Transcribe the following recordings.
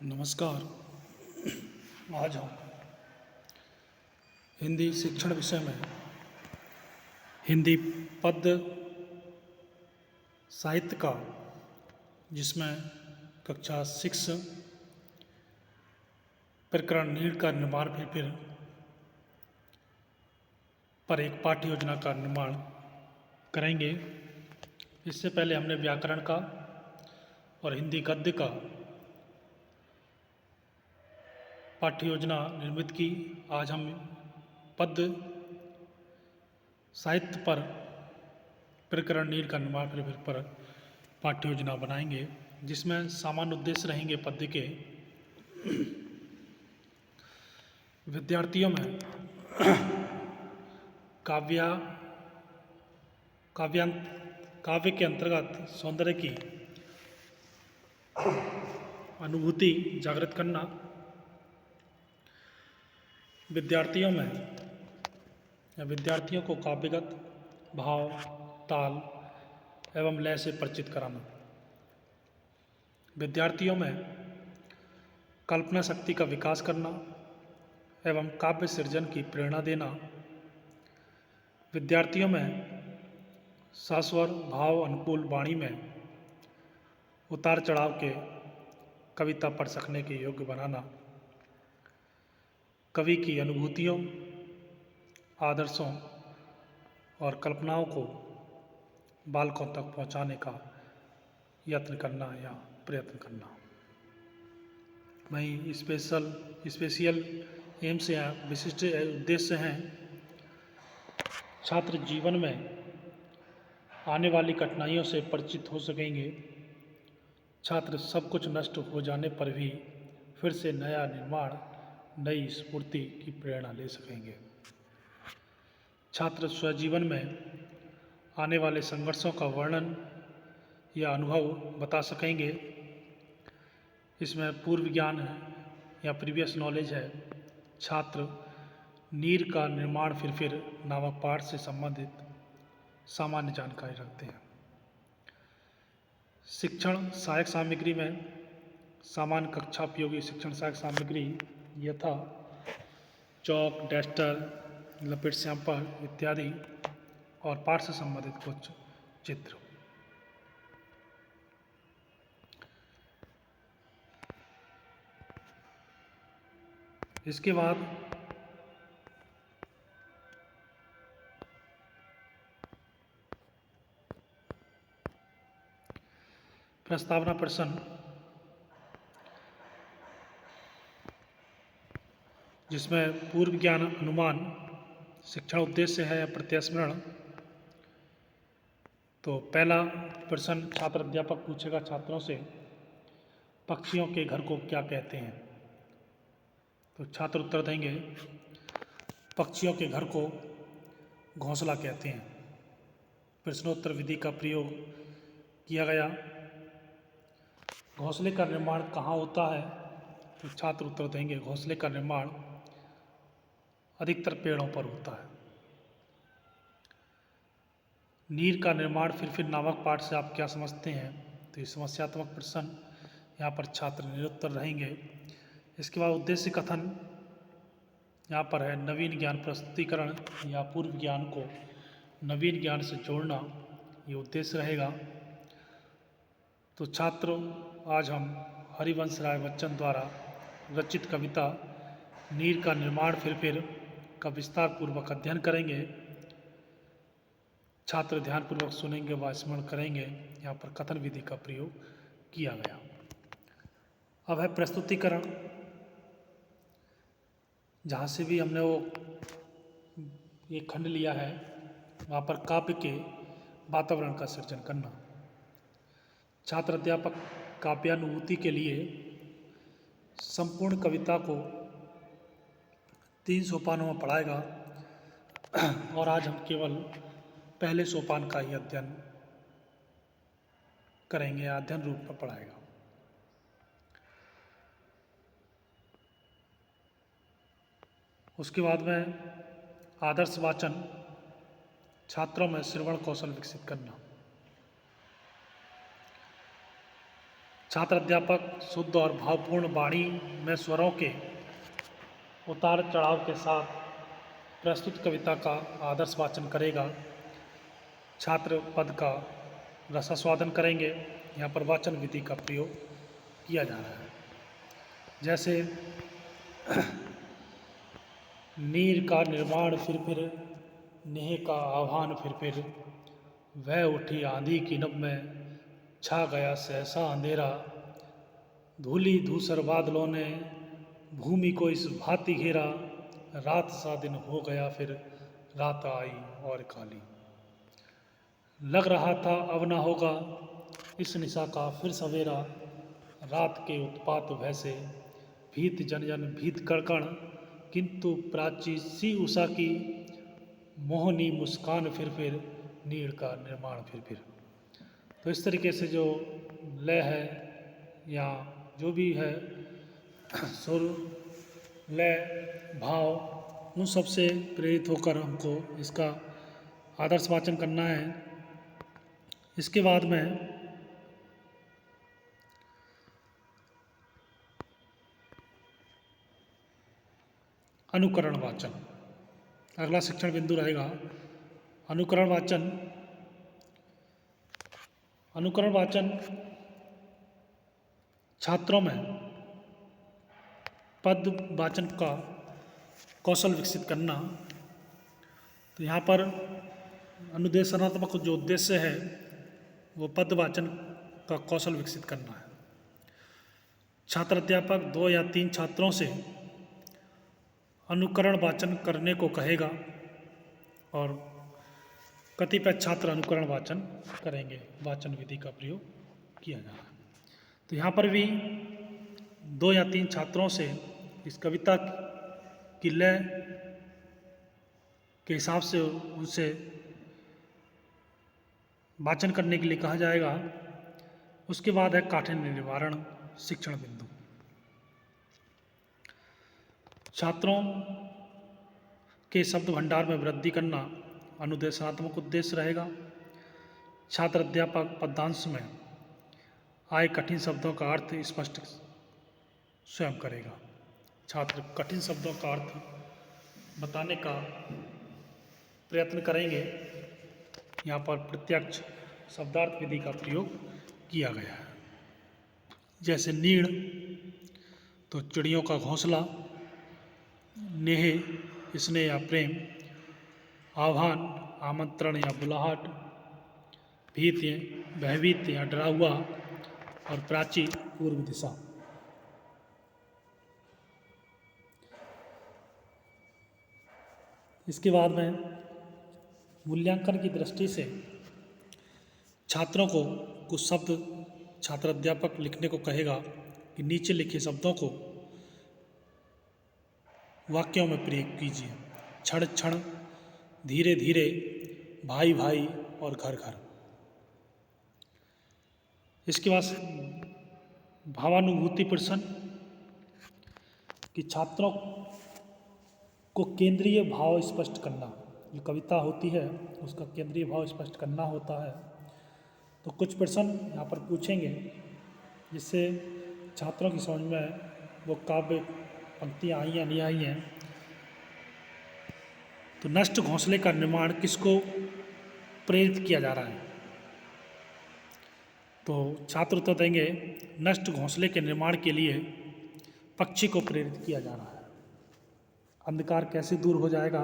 नमस्कार। आज हम हिंदी शिक्षण विषय में हिंदी पद्य साहित्य का, जिसमें कक्षा 6 प्रकरण नीड़ का निर्माण फिर पर एक पाठ्य योजना का निर्माण करेंगे। इससे पहले हमने व्याकरण का और हिंदी गद्य का पाठ्य योजना निर्मित की। आज हम पद्य साहित्य पर प्रकरण नीड़ का निर्माण फिर पर पाठ्य योजना बनाएंगे, जिसमें सामान्य उद्देश्य रहेंगे पद्य के। विद्यार्थियों में काव्य के अंतर्गत सौंदर्य की अनुभूति जागृत करना, विद्यार्थियों को काव्यगत भाव, ताल एवं लय से परिचित कराना, विद्यार्थियों में कल्पना शक्ति का विकास करना एवं काव्य सृजन की प्रेरणा देना, विद्यार्थियों में सस्वर भाव अनुकूल वाणी में उतार चढ़ाव के कविता पढ़ सकने के योग्य बनाना, कवि की अनुभूतियों, आदर्शों और कल्पनाओं को बालकों तक पहुंचाने का यत्न करना या प्रयत्न करना। वहीं स्पेशल एम्स या विशिष्ट उद्देश्य हैं छात्र जीवन में आने वाली कठिनाइयों से परिचित हो सकेंगे। छात्र सब कुछ नष्ट हो जाने पर भी फिर से नया निर्माण, नई स्फूर्ति की प्रेरणा ले सकेंगे। छात्र स्वजीवन में आने वाले संघर्षों का वर्णन या अनुभव बता सकेंगे। इसमें पूर्व ज्ञान है या प्रीवियस नॉलेज है। छात्र नीड़ का निर्माण फिर नामक पाठ से संबंधित सामान्य जानकारी रखते हैं। शिक्षण सहायक सामग्री में सामान्य कक्षा उपयोगी शिक्षण सहायक सामग्री यथा चौक, डस्टर, लपेट सैंपल इत्यादि और पाठ से संबंधित कुछ चित्र। इसके बाद प्रस्तावना प्रश्न, जिसमें पूर्व ज्ञान अनुमान, शिक्षण उद्देश्य है या प्रत्यास्मरण। तो पहला प्रश्न छात्र अध्यापक पूछेगा छात्रों से, पक्षियों के घर को क्या कहते हैं? तो छात्र उत्तर देंगे, पक्षियों के घर को घोंसला कहते हैं। प्रश्नोत्तर विधि का प्रयोग किया गया। घोंसले का निर्माण कहाँ होता है? तो छात्र उत्तर देंगे, घोंसले का निर्माण अधिकतर पेड़ों पर होता है। नीड़ का निर्माण फिर नामक पाठ से आप क्या समझते हैं? तो ये समस्यात्मक प्रश्न यहाँ पर छात्र निरुत्तर रहेंगे। इसके बाद उद्देश्य कथन यहाँ पर है नवीन ज्ञान प्रस्तुतिकरण या पूर्व ज्ञान को नवीन ज्ञान से जोड़ना, ये उद्देश्य रहेगा। तो छात्रों, आज हम हरिवंश राय बच्चन द्वारा रचित कविता नीड़ का निर्माण फिर का विस्तार पूर्वक अध्ययन करेंगे। छात्र ध्यानपूर्वक सुनेंगे व स्मरण करेंगे। यहाँ पर कथन विधि का प्रयोग किया गया। अब है प्रस्तुतिकरण, जहाँ से भी हमने वो एक खंड लिया है, वहाँ पर काव्य के वातावरण का सृजन करना। छात्र अध्यापक काव्यानुभूति के लिए संपूर्ण कविता को 3 सोपानों में पढ़ाएगा और आज हम केवल पहले सोपान का ही अध्ययन करेंगे, अध्ययन रूप में पढ़ाएगा। उसके बाद में आदर्श वाचन, छात्रों में श्रवण कौशल विकसित करना। छात्र अध्यापक शुद्ध और भावपूर्ण वाणी में स्वरों के उतार चढ़ाव के साथ प्रस्तुत कविता का आदर्श वाचन करेगा। छात्र पद का रसास्वादन करेंगे। यहाँ पर वाचन विधि का प्रयोग किया जा रहा है। जैसे नीर का निर्माण फिर नेह का आह्वान फिर वह उठी आंधी की नभ में छा गया सहसा अंधेरा, धूली धूसर बादलों ने भूमि को इस भांति घेरा, रात सा दिन हो गया फिर रात आई और काली, लग रहा था अब ना होगा इस निशा का फिर सवेरा, रात के उत्पात वैसे भीत जन जन भीत कड़कण, किंतु प्राची सी उषा की मोहनी मुस्कान फिर नीड़ का निर्माण फिर। तो इस तरीके से जो लय है या जो भी है सुर लय भाव उन सब से प्रेरित होकर हमको इसका आदर्श वाचन करना है। इसके बाद में अनुकरण वाचन अगला शिक्षण बिंदु रहेगा। अनुकरण वाचन छात्रों में पद वाचन का कौशल विकसित करना। तो यहाँ पर अनुदेशनात्मक जो उद्देश्य है वो पद वाचन का कौशल विकसित करना है। छात्र अध्यापक 2 या 3 छात्रों से अनुकरण वाचन करने को कहेगा और कतिपय छात्र अनुकरण वाचन करेंगे। वाचन विधि का प्रयोग किया जा रहा है। तो यहाँ पर भी 2 या 3 छात्रों से इस कविता की लय के हिसाब से उनसे वाचन करने के लिए कहा जाएगा। उसके बाद है काठिन्य निवारण शिक्षण बिंदु। छात्रों के शब्द भंडार में वृद्धि करना अनुदेशनात्मक उद्देश्य रहेगा। छात्र अध्यापक पद्यांश में आए कठिन शब्दों का अर्थ स्पष्ट स्वयं करेगा। छात्र कठिन शब्दों का अर्थ बताने का प्रयत्न करेंगे। यहाँ पर प्रत्यक्ष शब्दार्थ विधि का प्रयोग किया गया है। जैसे नीड़ तो चिड़ियों का घोंसला, नेह स्नेह या प्रेम, आह्वान आमंत्रण या बुलाहट, भीत भयभीत या डरा हुआ और प्राची पूर्व दिशा। इसके बाद में मूल्यांकन की दृष्टि से छात्रों को कुछ शब्द छात्र अध्यापक लिखने को कहेगा कि नीचे लिखे शब्दों को वाक्यों में प्रयोग कीजिए। क्षण क्षण, धीरे धीरे, भाई भाई और घर घर। इसके बाद भावानुभूति प्रश्न कि छात्रों को केंद्रीय भाव स्पष्ट करना। जो कविता होती है उसका केंद्रीय भाव स्पष्ट करना होता है। तो कुछ प्रश्न यहाँ पर पूछेंगे जिससे छात्रों की समझ में वो काव्य पंक्तियाँ आई या नहीं आई हैं। तो नष्ट घोंसले का निर्माण किसको प्रेरित किया जा रहा है? तो छात्र उत्तर देंगे नष्ट घोंसले के निर्माण के लिए पक्षी को प्रेरित किया जा रहा है। अंधकार कैसे दूर हो जाएगा?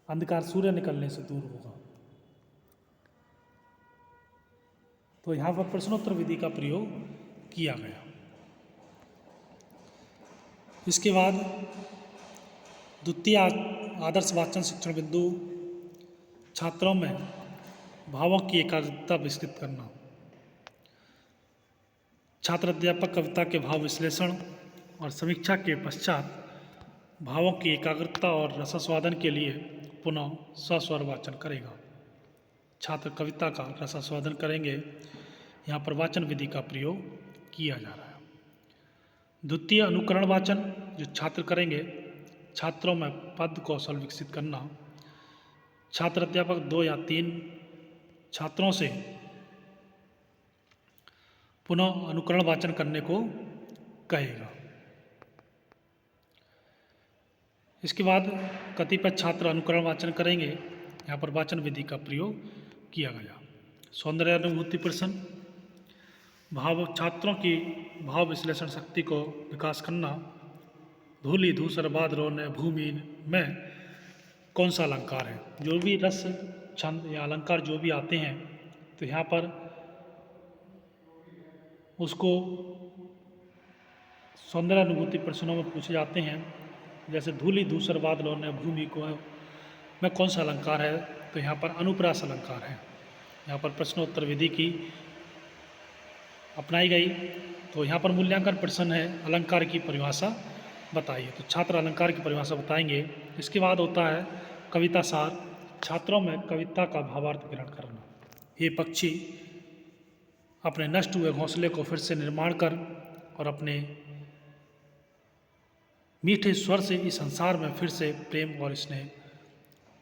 अंधकार सूर्य निकलने से दूर होगा। तो यहाँ पर प्रश्नोत्तर विधि का प्रयोग किया गया। इसके बाद द्वितीय आदर्श वाचन शिक्षण बिंदु छात्रों में भावों की एकाग्रता विकसित करना। छात्र अध्यापक कविता के भाव विश्लेषण और समीक्षा के पश्चात भावों की एकाग्रता और रसास्वादन के लिए पुनः सस्वर वाचन करेगा। छात्र कविता का रसास्वादन करेंगे। यहाँ पर वाचन विधि का प्रयोग किया जा रहा है। द्वितीय अनुकरण वाचन जो छात्र करेंगे, छात्रों में पद कौशल विकसित करना। छात्र अध्यापक 2 या 3 छात्रों से पुनः अनुकरण वाचन करने को कहेगा। इसके बाद कतिपय छात्र अनुकरण वाचन करेंगे। यहाँ पर वाचन विधि का प्रयोग किया गया। सौंदर्यानुभूति प्रश्न, छात्रों की भाव विश्लेषण शक्ति को विकास करना। धूलि धूसर बादलों ने भूमि में कौन सा अलंकार है। जो भी रस छंद या अलंकार जो भी आते हैं तो यहाँ पर उसको सौंदर्यानुभूति प्रश्नों में पूछे जाते हैं। जैसे धूलि धूसर बादलों ने भूमि को में कौन सा अलंकार है, तो यहाँ पर अनुप्रास अलंकार है। यहाँ पर प्रश्नोत्तर विधि की अपनाई गई। तो यहाँ पर मूल्यांकन प्रश्न है, अलंकार की परिभाषा बताइए। तो छात्र अलंकार की परिभाषा बताएंगे। इसके बाद होता है कविता सार, छात्रों में कविता का भावार्थ ग्रहण करना। ये पक्षी अपने नष्ट हुए घोंसले को फिर से निर्माण कर और अपने मीठे स्वर से इस संसार में फिर से प्रेम और स्नेह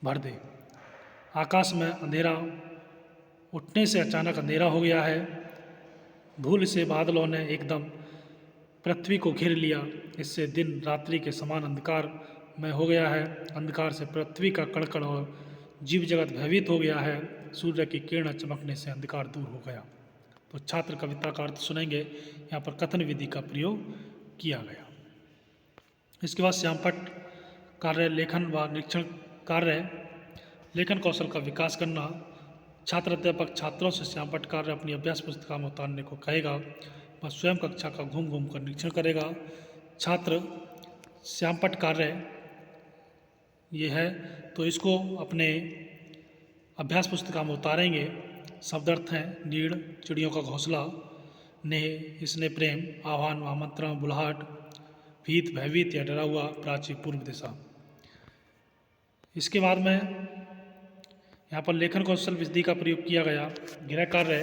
भर दे। आकाश में अंधेरा उठने से अचानक अंधेरा हो गया है। धूल से बादलों ने एकदम पृथ्वी को घेर लिया। इससे दिन रात्रि के समान अंधकार में हो गया है। अंधकार से पृथ्वी का कड़कड़ और जीव जगत भयभीत हो गया है। सूर्य की किरण चमकने से अंधकार दूर हो गया। तो छात्र कविता का अर्थ सुनेंगे। यहाँ पर कथन विधि का प्रयोग किया गया। इसके बाद श्यामपट्ट कार्य, लेखन व निरीक्षण कार्य, लेखन कौशल का विकास करना। छात्र अध्यापक छात्रों से श्यामपट्ट कार्य अपनी अभ्यास पुस्तिका में उतारने को कहेगा। वह स्वयं कक्षा का घूम घूम कर निरीक्षण करेगा। छात्र श्यामपट्ट कार्य ये है तो इसको अपने अभ्यास पुस्तिका में उतारेंगे। शब्दार्थ हैं नीड़, चिड़ियों का घोंसला, नेह, स्नेह, प्रेम, आह्वान, आमंत्रण, बुलाहट, भीत, भयभीत या डरा हुआ, प्राची, पूर्व दिशा। इसके बाद में यहाँ पर लेखन कौशल विधि का प्रयोग किया गया। गृह कार्य,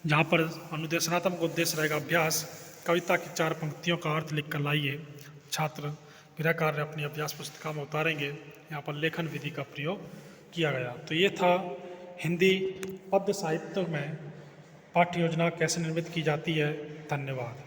जहाँ पर अनुदेशनात्मक उद्देश्य रहेगा अभ्यास। कविता की 4 पंक्तियों का अर्थ लिख कर लाइए। छात्र गृह कार्य अपनी अभ्यास पुस्तिका में उतारेंगे। यहाँ पर लेखन विधि का प्रयोग किया गया। तो ये था हिंदी पद्य साहित्य में पाठ्य योजना कैसे निर्मित की जाती है। धन्यवाद।